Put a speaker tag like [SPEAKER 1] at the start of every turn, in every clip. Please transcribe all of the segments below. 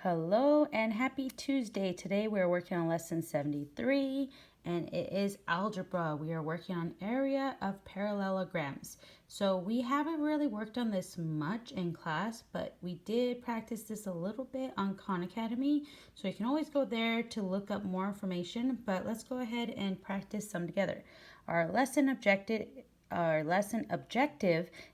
[SPEAKER 1] Hello and happy Tuesday. Today we are working on lesson 73 and it is algebra. We are working on area of parallelograms. So we haven't really worked on this much in class, but we did practice this a little bit on Khan Academy. So you can always go there to look up more information, but let's go ahead and practice some together. Our lesson objective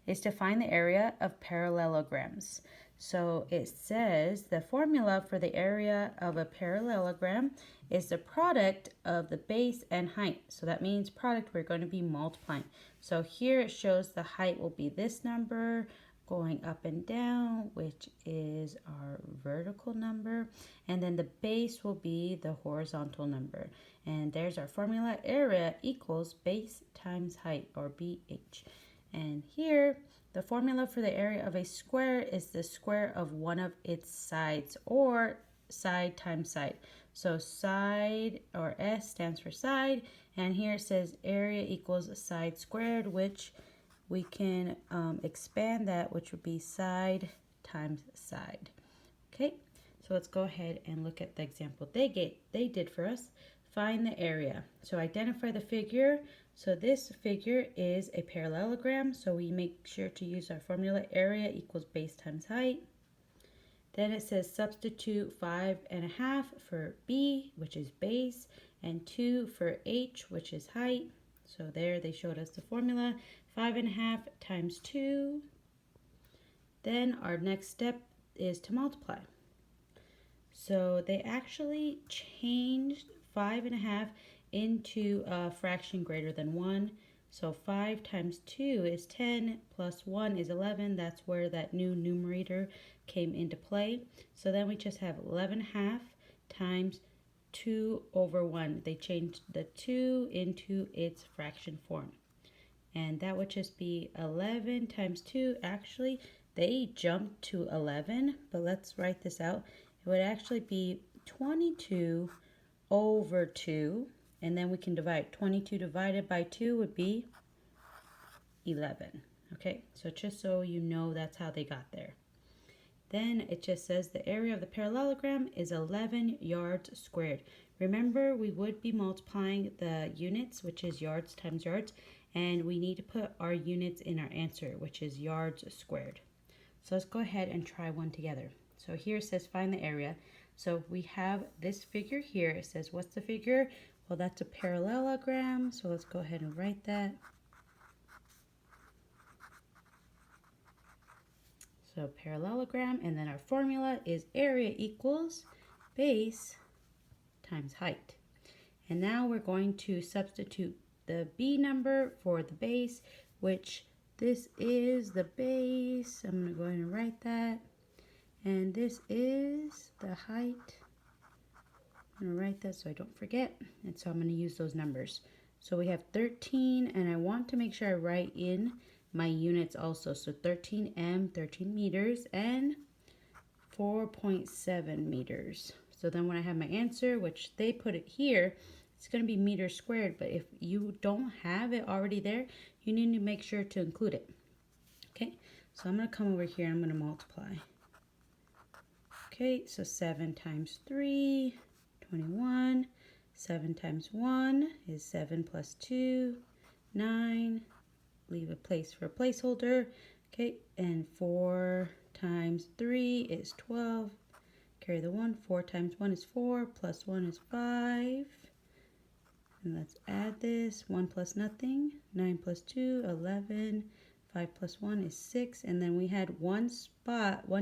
[SPEAKER 1] is to find the area of parallelograms. So it says the formula for the area of a parallelogram is the product of the base and height. So that means product, we're going to be multiplying. So here it shows the height will be this number going up and down, which is our vertical number. And then the base will be the horizontal number. And there's our formula. Area equals base times height, or BH. And here, the formula for the area of a square is the square of one of its sides, or side times side. So side, or S, stands for side. And here it says area equals side squared, which we can expand that, which would be side times side. Okay, so let's go ahead and look at the example they did for us. Find the area. So identify the figure. So this figure is a parallelogram, so we make sure to use our formula. Area equals base times height. Then it says substitute 5.5 for B, which is base, and 2 for H, which is height. So there they showed us the formula. 5.5 times 2. Then our next step is to multiply. So they actually changed 5.5 into a fraction greater than 1. So 5 times 2 is 10, plus 1 is 11. That's where that new numerator came into play. So then we just have 11.5 times 2 over 1. They changed the 2 into its fraction form. And that would just be 11 times 2. Actually, they jumped to 11, but let's write this out. It would actually be 22 over 2, and then we can divide. 22 divided by 2 would be 11. Okay, so just so you know, that's how they got there. Then it just says the area of the parallelogram is 11 yards squared. Remember, we would be multiplying the units, which is yards times yards, and we need to put our units in our answer, which is yards squared. So let's go ahead and try one together. So here it says find the area. So we have this figure here. It says, what's the figure? Well, that's a parallelogram. So let's go ahead and write that. So parallelogram, and then our formula is area equals base times height. And now we're going to substitute the B number for the base, which this is the base. I'm going to go ahead and write that. And this is the height. I'm going to write that so I don't forget. And so I'm going to use those numbers. So we have 13, and I want to make sure I write in my units also. So 13 13 meters, and 4.7 meters. So then when I have my answer, which they put it here, it's going to be meters squared. But if you don't have it already there, you need to make sure to include it. Okay, so I'm going to come over here and I'm going to multiply. Okay, so 7 times 3, 21. 7 times 1 is 7 plus 2, 9. Leave a place for a placeholder. Okay, and 4 times 3 is 12. Carry the 1. 4 times 1 is 4, plus 1 is 5. And let's add this. 1 plus nothing. 9 plus 2, 11. 5 plus 1 is 6. And then we had one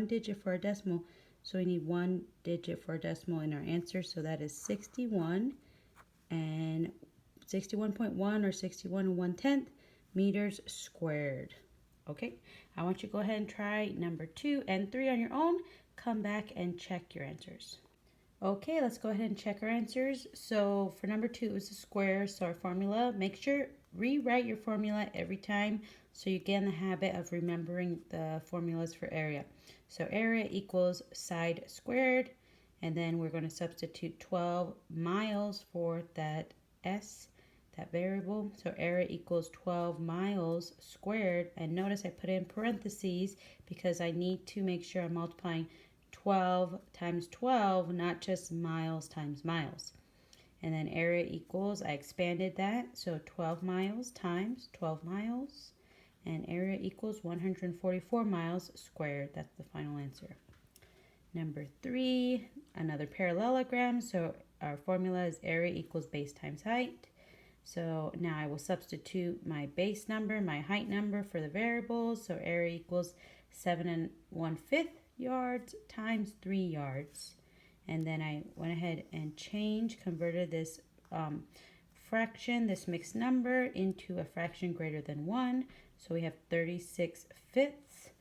[SPEAKER 1] digit for our decimal. So we need one digit for a decimal in our answer. So that is 61 and 61.1, or 61 1/10 meters squared. Okay, I want you to go ahead and try number 2 and 3 on your own. Come back and check your answers. Okay, let's go ahead and check our answers. So for number 2, it was a square. So our formula, make sure rewrite your formula every time so you get in the habit of remembering the formulas for area. So area equals side squared, and then we're going to substitute 12 miles for that S, that variable. So area equals 12 miles squared, and notice I put in parentheses because I need to make sure I'm multiplying 12 times 12, not just miles times miles. And then area equals, I expanded that, so 12 miles times 12 miles. And area equals 144 miles squared. That's the final answer. Number 3, another parallelogram. So our formula is area equals base times height. So now I will substitute my base number, my height number for the variables. So area equals 7 1/5 yards times 3 yards. And then I went ahead and converted this fraction, this mixed number, into a fraction greater than 1. So we have 36/5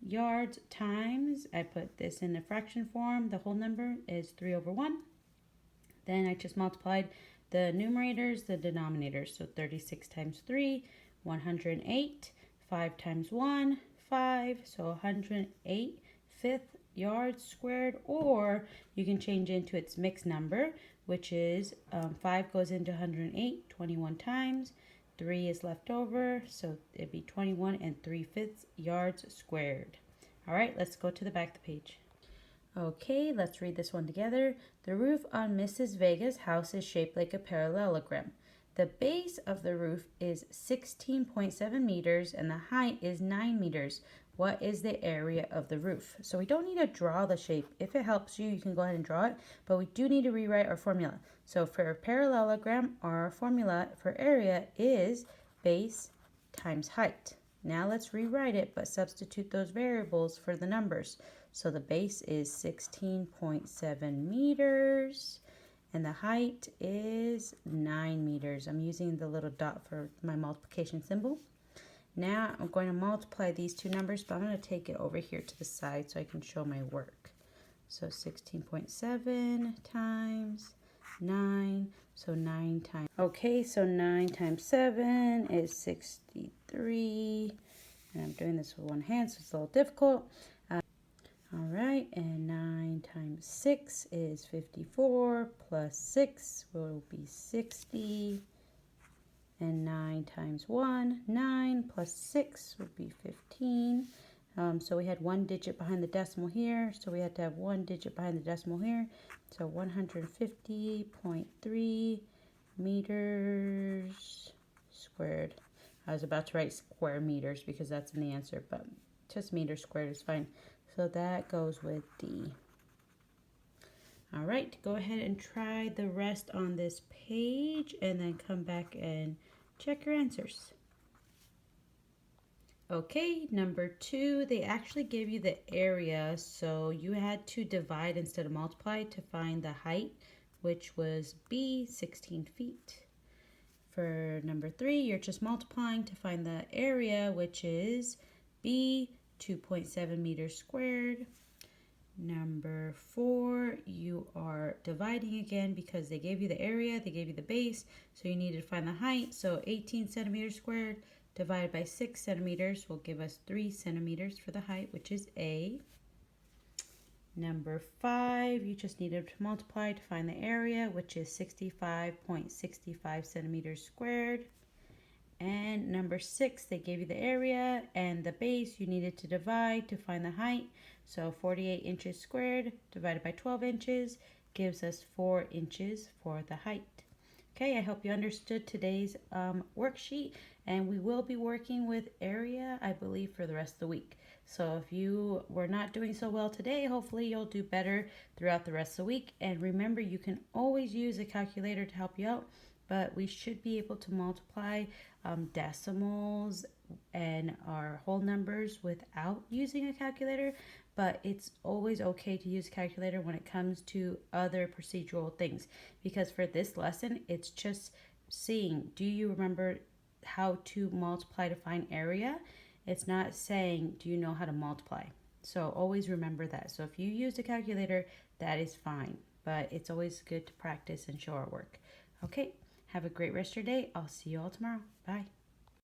[SPEAKER 1] yards times, I put this in the fraction form, the whole number is 3/1. Then I just multiplied the numerators, the denominators. So 36 times 3, 108. 5 times 1, 5. So 108/5 yards squared. Or you can change into its mixed number, which is 5 goes into 108 21 times. 3 is left over, so it'd be 21 3/5 yards squared. All right, let's go to the back of the page. Okay, let's read this one together. The roof on Mrs. Vega's house is shaped like a parallelogram. The base of the roof is 16.7 meters and the height is 9 meters. What is the area of the roof? So we don't need to draw the shape. If it helps you, you can go ahead and draw it, but we do need to rewrite our formula. So for a parallelogram, our formula for area is base times height. Now let's rewrite it, but substitute those variables for the numbers. So the base is 16.7 meters and the height is 9 meters. I'm using the little dot for my multiplication symbol. Now I'm going to multiply these two numbers, but I'm going to take it over here to the side so I can show my work. So 16.7 times 9, so 9 times. Okay, so 9 times 7 is 63. And I'm doing this with one hand, so it's a little difficult. All right, and 9 times 6 is 54, plus 6 will be 60. And 9 times 1, 9, plus 6 would be 15. So we had one digit behind the decimal here, so we had to have one digit behind the decimal here. So 150.3 meters squared. I was about to write square meters because that's in the answer, but just meters squared is fine. So that goes with D. All right, go ahead and try the rest on this page and then come back and check your answers. Okay, number 2, they actually give you the area, so you had to divide instead of multiply to find the height, which was B, 16 feet. For number 3, you're just multiplying to find the area, which is B, 2.7 meters squared. Number 4, you are dividing again because they gave you the area, they gave you the base, so you needed to find the height. So 18 centimeters squared divided by 6 centimeters will give us 3 centimeters for the height, which is A. Number 5, you just needed to multiply to find the area, which is 65.65 centimeters squared. And number 6, they gave you the area and the base you needed to divide to find the height. So 48 inches squared divided by 12 inches gives us 4 inches for the height. Okay, I hope you understood today's worksheet, and we will be working with area, I believe, for the rest of the week. So if you were not doing so well today, hopefully you'll do better throughout the rest of the week. And remember, you can always use a calculator to help you out, but we should be able to multiply decimals and our whole numbers without using a calculator. But it's always okay to use a calculator when it comes to other procedural things, because for this lesson, it's just seeing, do you remember how to multiply to find area? It's not saying, do you know how to multiply? So always remember that. So if you use a calculator, that is fine, but it's always good to practice and show our work. Okay, have a great rest of your day. I'll see you all tomorrow. Bye.